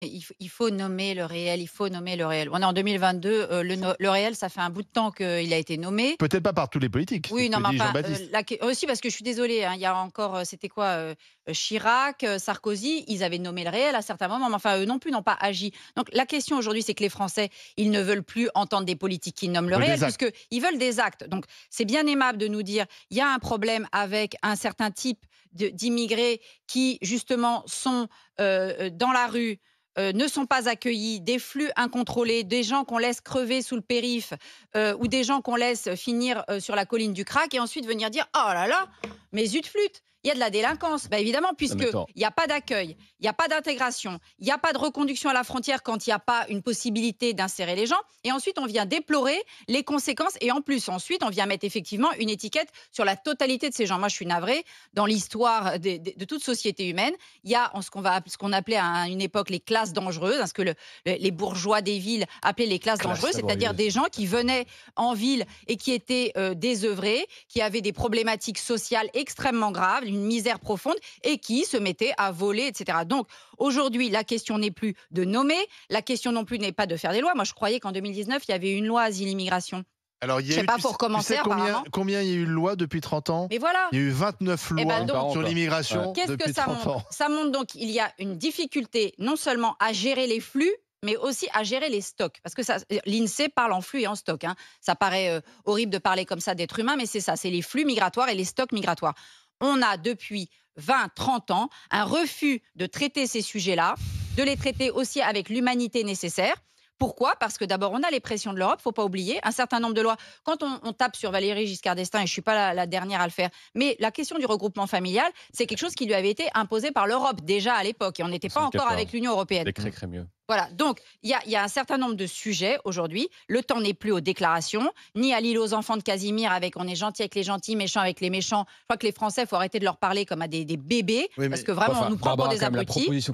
Il faut nommer le réel, il faut nommer le réel. On est en 2022, le réel, ça fait un bout de temps qu'il a été nommé. Peut-être pas par tous les politiques, c'est Oui, ce non, que mais dit enfin, Jean-Baptiste. aussi parce que je suis désolée, hein, il y a encore, c'était quoi, Chirac, Sarkozy, ils avaient nommé le réel à certains moments, mais enfin, eux non plus n'ont pas agi. Donc la question aujourd'hui, c'est que les Français, ils ne veulent plus entendre des politiques qui nomment Ils le veulent réel, des actes. puisqu'ils veulent des actes. Donc c'est bien aimable de nous dire: «Il y a un problème avec un certain type d'immigrés qui justement sont, dans la rue, ne sont pas accueillis, des flux incontrôlés, des gens qu'on laisse crever sous le périph', ou des gens qu'on laisse finir sur la colline du crack et ensuite venir dire: «Oh là là, mais zut flûte, il y a de la délinquance». Bah, évidemment, Non, mais puisqu'il attends, y a pas d'accueil, il y a pas d'intégration, il y a pas de reconduction à la frontière quand il y a pas une possibilité d'insérer les gens et ensuite on vient déplorer les conséquences et en plus, ensuite, on vient mettre effectivement une étiquette sur la totalité de ces gens. Moi, je suis navrée, dans l'histoire de toute société humaine, il y a ce qu'on appelait à une époque les classes dangereuses, hein, ce que les bourgeois des villes appelaient les classes classe dangereuses, c'est-à-dire laborieuse. des gens qui venaient en ville et qui étaient désœuvrés, qui avaient des problématiques sociales extrêmement graves, une misère profonde et qui se mettaient à voler, etc. Donc aujourd'hui, la question n'est plus de nommer, la question non plus n'est pas de faire des lois. Moi, je croyais qu'en 2019, il y avait une loi asile-immigration. Alors, il y Je a sais eu, pas, tu pour sais, tu commencer, sais apparemment. combien il y a eu de lois depuis 30 ans? Mais voilà. Il y a eu 29 Eh ben lois Par donc, an, sur quoi. Ouais. l'immigration qu'est-ce que depuis ça 30 montre? ans. Ça montre donc qu'il y a une difficulté non seulement à gérer les flux, mais aussi à gérer les stocks. Parce que l'INSEE parle en flux et en stock, hein. Ça paraît horrible de parler comme ça d'être humain, mais c'est ça, c'est les flux migratoires et les stocks migratoires. On a depuis 20, 30 ans un refus de traiter ces sujets-là, de les traiter aussi avec l'humanité nécessaire. Pourquoi? Parce que d'abord, on a les pressions de l'Europe, faut pas oublier, un certain nombre de lois. Quand on tape sur Valéry Giscard d'Estaing, et je suis pas la dernière à le faire, mais la question du regroupement familial, c'est quelque chose qui lui avait été imposé par l'Europe déjà à l'époque, et on n'était pas encore avec 64. l'Union européenne. Les crémieux. Voilà, donc il y a un certain nombre de sujets aujourd'hui. Le temps n'est plus aux déclarations, ni à l'île aux enfants de Casimir avec on est gentil avec les gentils, méchant avec les méchants. Je crois que les Français, il faut arrêter de leur parler comme à des bébés, Oui, parce mais que vraiment, on Enfin, nous prend pour Barbara, des quand même, la abrutis. proposition